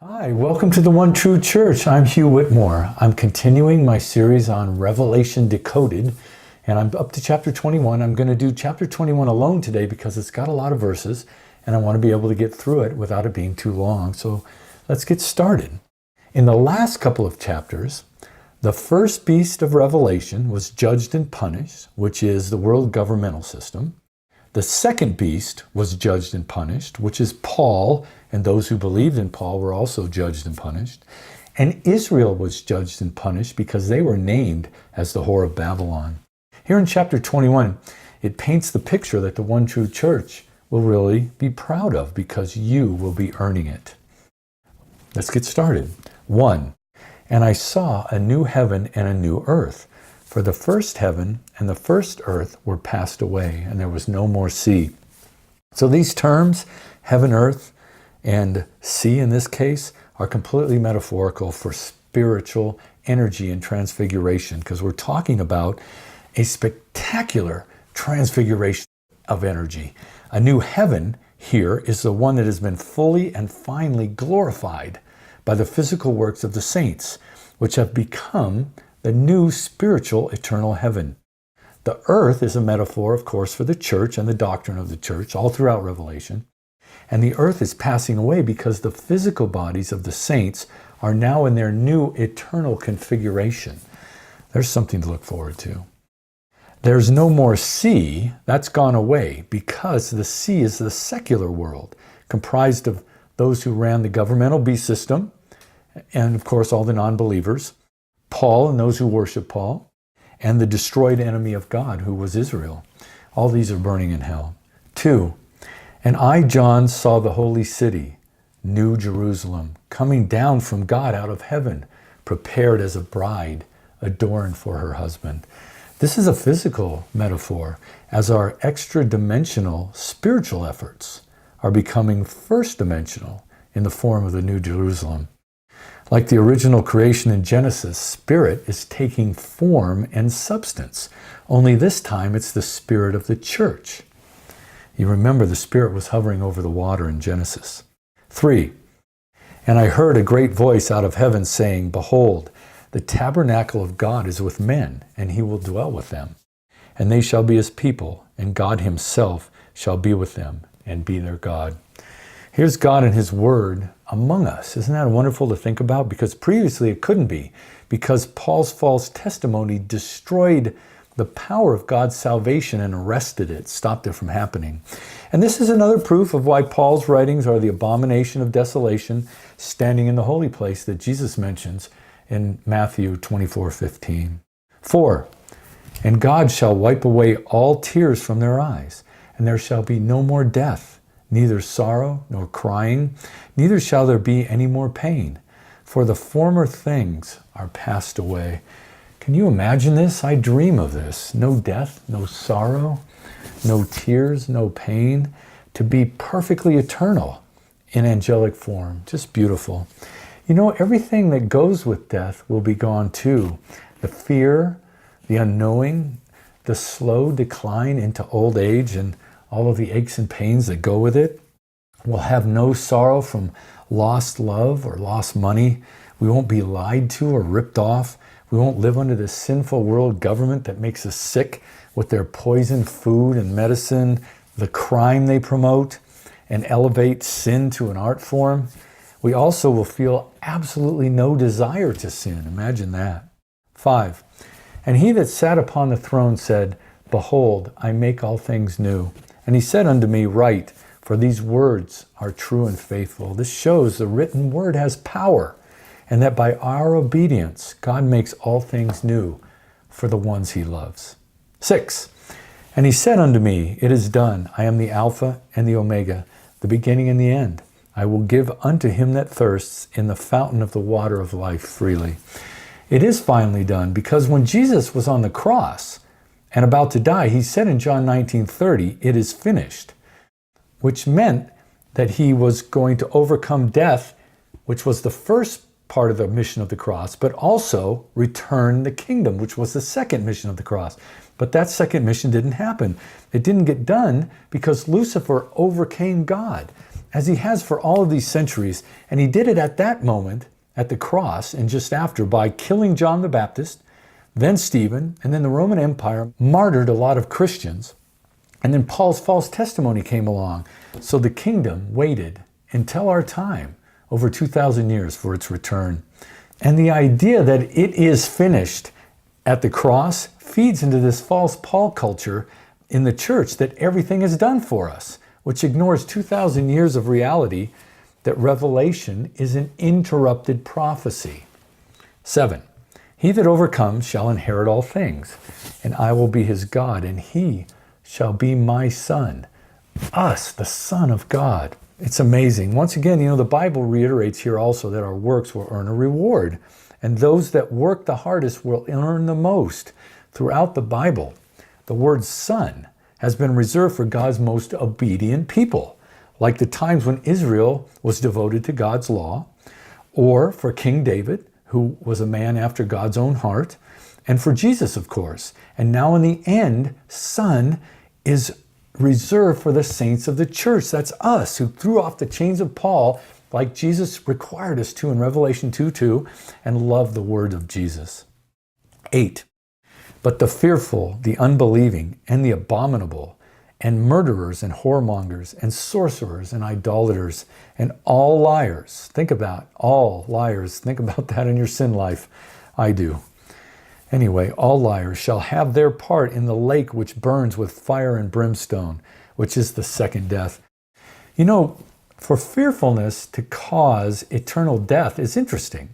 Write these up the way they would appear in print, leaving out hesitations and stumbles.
Hi, welcome to the One True Church. I'm Hugh Whitmore. I'm continuing my series on Revelation Decoded, and I'm up to chapter 21. I'm going to do chapter 21 alone today because it's got a lot of verses, and I want to be able to get through it without it being too long. So let's get started. In the last couple of chapters, the first beast of Revelation was judged and punished, which is the world governmental system. The second beast was judged and punished, which is Paul, and those who believed in Paul were also judged and punished. And Israel was judged and punished because they were named as the whore of Babylon. Here in chapter 21, it paints the picture that the One True Church will really be proud of because you will be earning it. Let's get started. 1. And I saw a new heaven and a new earth. For the first heaven and the first earth were passed away, and there was no more sea. So these terms, heaven, earth, and sea in this case, are completely metaphorical for spiritual energy and transfiguration, because we're talking about a spectacular transfiguration of energy. A new heaven here is the one that has been fully and finally glorified by the physical works of the saints, which have become the new spiritual eternal heaven. The earth is a metaphor, of course, for the church and the doctrine of the church all throughout Revelation. And the earth is passing away because the physical bodies of the saints are now in their new eternal configuration. There's something to look forward to. There's no more sea. That's gone away because the sea is the secular world, comprised of those who ran the governmental beast system, and of course all the non-believers, Paul and those who worship Paul, and the destroyed enemy of God, who was Israel. All these are burning in hell. 2. And I, John, saw the holy city, New Jerusalem, coming down from God out of heaven, prepared as a bride, adorned for her husband. This is a physical metaphor, as our extra-dimensional spiritual efforts are becoming first-dimensional in the form of the New Jerusalem. Like the original creation in Genesis, spirit is taking form and substance. Only this time it's the spirit of the church. You remember the spirit was hovering over the water in Genesis. 3. And I heard a great voice out of heaven saying, Behold, the tabernacle of God is with men, and he will dwell with them. And they shall be his people, and God himself shall be with them, and be their God. Here's God and his word among us. Isn't that wonderful to think about? Because previously it couldn't be, because Paul's false testimony destroyed the power of God's salvation and arrested it, stopped it from happening. And this is another proof of why Paul's writings are the abomination of desolation, standing in the holy place that Jesus mentions in Matthew 24:15. 4. And God shall wipe away all tears from their eyes, and there shall be no more death, neither sorrow nor crying, neither shall there be any more pain, for the former things are passed away. Can you imagine this? I dream of this. No death, no sorrow, no tears, no pain, to be perfectly eternal in angelic form. Just beautiful. You know, everything that goes with death will be gone too. The fear, the unknowing, the slow decline into old age, and all of the aches and pains that go with it. We'll have no sorrow from lost love or lost money. We won't be lied to or ripped off. We won't live under the sinful world government that makes us sick with their poisoned food and medicine, the crime they promote, and elevate sin to an art form. We also will feel absolutely no desire to sin. Imagine that. 5. And he that sat upon the throne said, Behold, I make all things new. And he said unto me, Write, for these words are true and faithful. This shows the written word has power, and that by our obedience, God makes all things new for the ones he loves. 6. And he said unto me, It is done. I am the Alpha and the Omega, the beginning and the end. I will give unto him that thirsts in the fountain of the water of life freely. It is finally done, because when Jesus was on the cross and about to die, he said in John 19:30, It is finished, which meant that he was going to overcome death, which was the first part of the mission of the cross, but also return the kingdom, which was the second mission of the cross. But that second mission didn't happen. It didn't get done because Lucifer overcame God. as he has for all of these centuries. And he did it at that moment, at the cross, and just after, by killing John the Baptist, then Stephen, and then the Roman Empire martyred a lot of Christians. And then Paul's false testimony came along. So the kingdom waited until our time, over 2,000 years, for its return. And the idea that it is finished at the cross feeds into this false Paul culture in the church that everything is done for us, which ignores 2,000 years of reality that Revelation is an interrupted prophecy. 7. He that overcomes shall inherit all things, and I will be his God, and he shall be my son. Us, the Son of God. It's amazing. Once again, the Bible reiterates here also that our works will earn a reward, and those that work the hardest will earn the most. Throughout the Bible, the word son has been reserved for God's most obedient people, like the times when Israel was devoted to God's law, or for King David, who was a man after God's own heart, and for Jesus, of course. And now in the end, son is reserved for the saints of the church. That's us who threw off the chains of Paul, like Jesus required us to in Revelation 2:2, and love the word of Jesus. 8. But the fearful, the unbelieving, and the abominable, and murderers, and whoremongers, and sorcerers, and idolaters, and all liars. Think about all liars. Think about that in your sin life. I do. Anyway, all liars shall have their part in the lake which burns with fire and brimstone, which is the second death. For fearfulness to cause eternal death is interesting,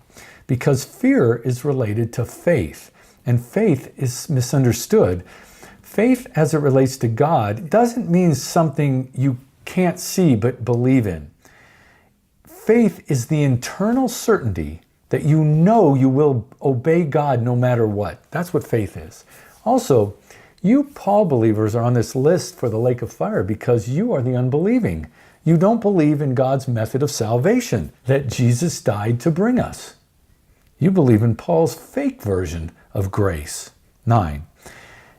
because fear is related to faith, and faith is misunderstood. Faith, as it relates to God, doesn't mean something you can't see but believe in. Faith is the internal certainty that you know you will obey God no matter what. That's what faith is. Also, you Paul believers are on this list for the lake of fire because you are the unbelieving. You don't believe in God's method of salvation that Jesus died to bring us. You believe in Paul's fake version of grace. 9.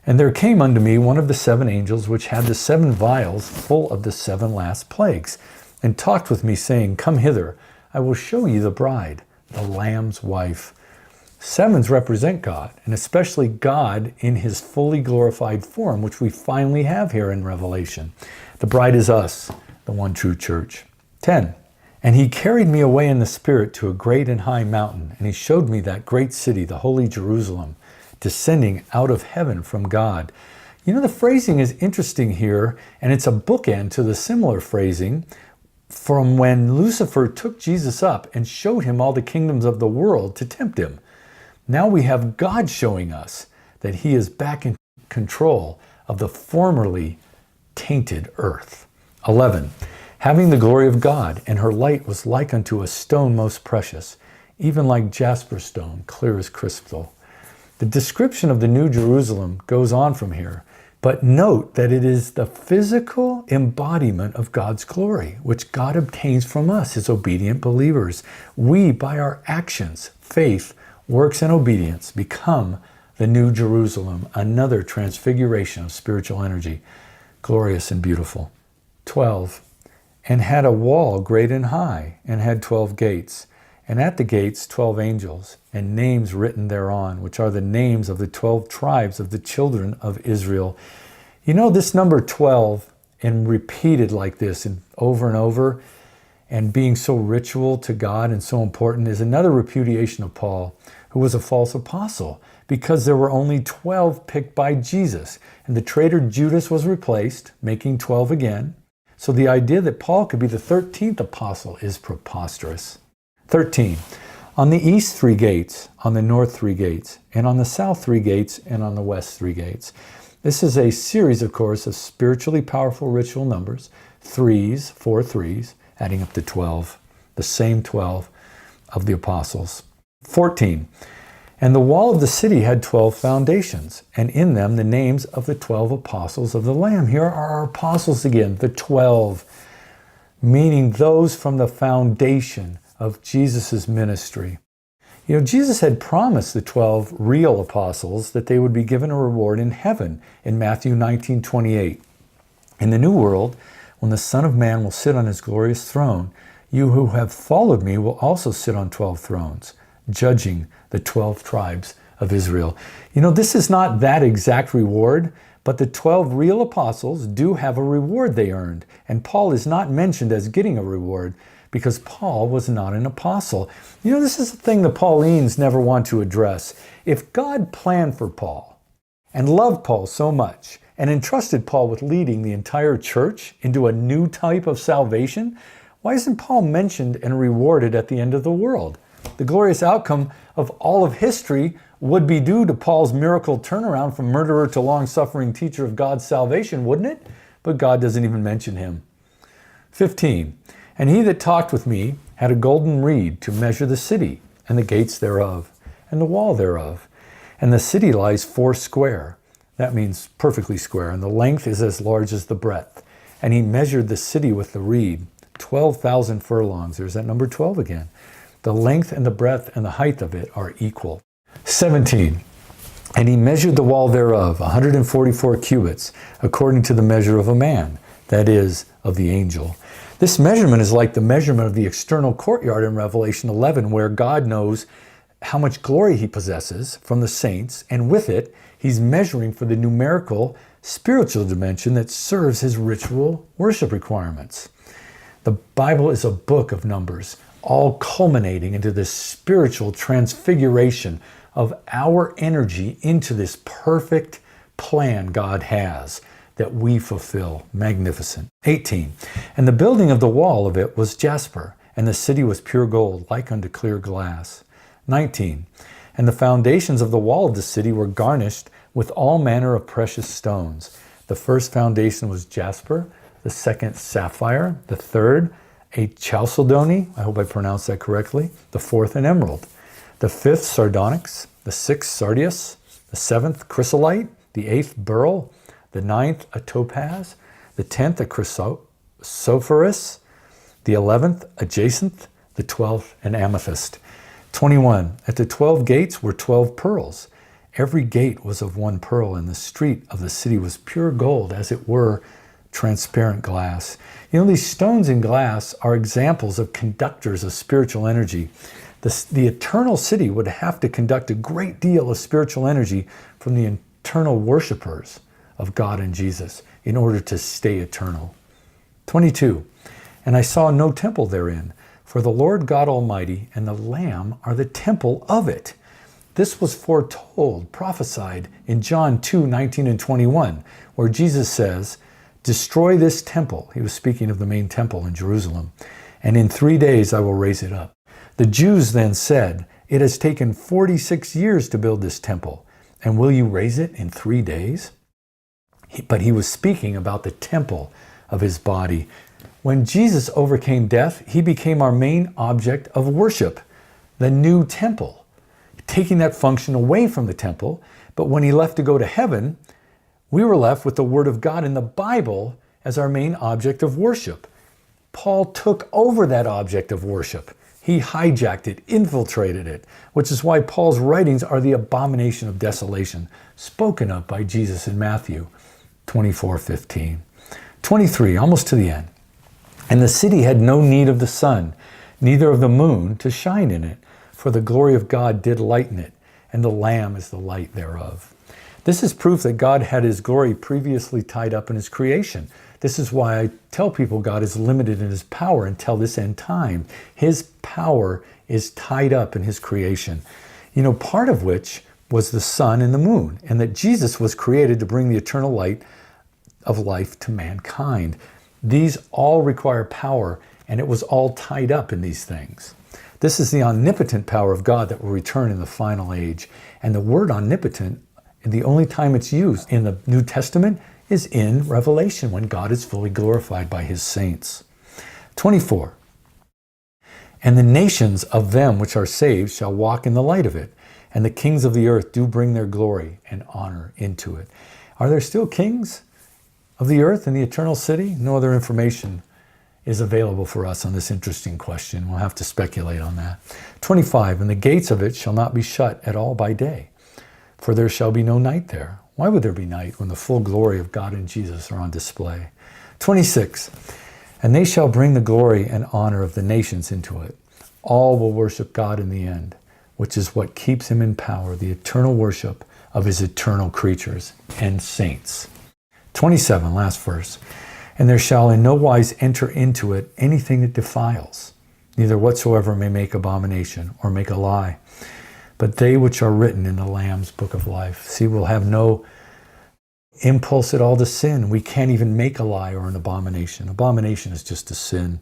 And there came unto me one of the 7 angels which had the 7 vials full of the 7 last plagues, and talked with me, saying, Come hither, I will show you the bride, the Lamb's wife. 7s represent God, and especially God in his fully glorified form, which we finally have here in Revelation. The bride is us, the one true church. 10. And he carried me away in the Spirit to a great and high mountain, and he showed me that great city, the holy Jerusalem, descending out of heaven from God. The phrasing is interesting here, and it's a bookend to the similar phrasing from when Lucifer took Jesus up and showed him all the kingdoms of the world to tempt him. Now we have God showing us that he is back in control of the formerly tainted earth. 11. Having the glory of God, and her light was like unto a stone most precious, even like jasper stone, clear as crystal. The description of the New Jerusalem goes on from here, but note that it is the physical embodiment of God's glory, which God obtains from us, his obedient believers. We, by our actions, faith, works, and obedience, become the New Jerusalem, another transfiguration of spiritual energy, glorious and beautiful. 12. And had a wall great and high, and had 12 gates, and at the gates 12 angels, and names written thereon, which are the names of the 12 tribes of the children of Israel. This number 12, and repeated like this and over, and being so ritual to God and so important, is another repudiation of Paul, who was a false apostle, because there were only 12 picked by Jesus, and the traitor Judas was replaced, making 12 again. So the idea that Paul could be the 13th apostle is preposterous. 13. On the east 3 gates, on the north 3 gates, and on the south 3 gates, and on the west 3 gates. This is a series, of course, of spiritually powerful ritual numbers, 3s, 4 3s, adding up to 12, the same 12 of the apostles. 14. And the wall of the city had 12 foundations, and in them the names of the 12 apostles of the Lamb. Here are our apostles again, the 12, meaning those from the foundation of Jesus' ministry. Jesus had promised the 12 real apostles that they would be given a reward in heaven in Matthew 19:28. In the New World, when the Son of Man will sit on his glorious throne, you who have followed me will also sit on 12 thrones, judging the 12 tribes of Israel. You know, this is not that exact reward, but the 12 real apostles do have a reward they earned. And Paul is not mentioned as getting a reward because Paul was not an apostle. You know, this is the thing the Paulines never want to address. If God planned for Paul and loved Paul so much and entrusted Paul with leading the entire church into a new type of salvation, why isn't Paul mentioned and rewarded at the end of the world? The glorious outcome of all of history would be due to Paul's miracle turnaround from murderer to long-suffering teacher of God's salvation, wouldn't it? But God doesn't even mention him. 15. And he that talked with me had a golden reed to measure the city, and the gates thereof, and the wall thereof. And the city lies 4 square. That means perfectly square, and the length is as large as the breadth. And he measured the city with the reed, 12,000 furlongs. There's that number 12 again. The length and the breadth and the height of it are equal. 17. And he measured the wall thereof, 144 cubits, according to the measure of a man, that is, of the angel. This measurement is like the measurement of the external courtyard in Revelation 11, where God knows how much glory he possesses from the saints, and with it, he's measuring for the numerical spiritual dimension that serves his ritual worship requirements. The Bible is a book of numbers, all culminating into this spiritual transfiguration of our energy into this perfect plan God has that we fulfill. Magnificent. 18. And the building of the wall of it was jasper, and the city was pure gold, like unto clear glass. 19. And the foundations of the wall of the city were garnished with all manner of precious stones. The first foundation was jasper, the second sapphire, the third a chalcedony, I hope I pronounced that correctly, the fourth an emerald, the fifth sardonyx, the sixth sardius, the seventh chrysolite, the eighth beryl, the ninth a topaz, the 10th a chrysoprase, the 11th a jacinth, the 12th an amethyst. 21. At the 12 gates were 12 pearls. Every gate was of 1 pearl, and the street of the city was pure gold, as it were transparent glass. You know, these stones and glass are examples of conductors of spiritual energy. The eternal city would have to conduct a great deal of spiritual energy from the eternal worshipers of God and Jesus in order to stay eternal. 22. And I saw no temple therein, for the Lord God Almighty and the Lamb are the temple of it. This was foretold, prophesied in John 2:19 and 21, where Jesus says, destroy this temple. He was speaking of the main temple in Jerusalem. And in 3 days I will raise it up. The Jews then said, it has taken 46 years to build this temple. And will you raise it in 3 days? But he was speaking about the temple of his body. When Jesus overcame death, he became our main object of worship, the new temple, taking that function away from the temple. But when he left to go to heaven, we were left with the Word of God in the Bible as our main object of worship. Paul took over that object of worship. He hijacked it, infiltrated it, which is why Paul's writings are the abomination of desolation, spoken of by Jesus in Matthew 24:15. 23, almost to the end. And the city had no need of the sun, neither of the moon to shine in it, for the glory of God did lighten it, and the Lamb is the light thereof. This is proof that God had his glory previously tied up in his creation. This is why I tell people God is limited in his power until this end time. His power is tied up in his creation. You know, part of which was the sun and the moon, and that Jesus was created to bring the eternal light of life to mankind. These all require power, and it was all tied up in these things. This is the omnipotent power of God that will return in the final age. And the word omnipotent, the only time it's used in the New Testament is in Revelation, when God is fully glorified by his saints. 24. And the nations of them which are saved shall walk in the light of it, and the kings of the earth do bring their glory and honor into it. Are there still kings of the earth in the eternal city? No other information is available for us on this interesting question. We'll have to speculate on that. 25. And the gates of it shall not be shut at all by day, for there shall be no night there. Why would there be night when the full glory of God and Jesus are on display? 26. And they shall bring the glory and honor of the nations into it. All will worship God in the end, which is what keeps him in power, the eternal worship of his eternal creatures and saints. 27, last verse. And there shall in no wise enter into it anything that defiles, neither whatsoever may make abomination or make a lie, but they which are written in the Lamb's book of life. See, we'll have no impulse at all to sin. We can't even make a lie or an abomination. Abomination is just a sin.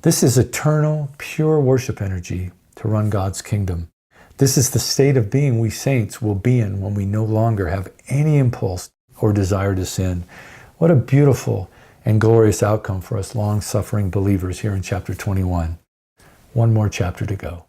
This is eternal, pure worship energy to run God's kingdom. This is the state of being we saints will be in when we no longer have any impulse or desire to sin. What a beautiful and glorious outcome for us long-suffering believers here in chapter 21. One more chapter to go.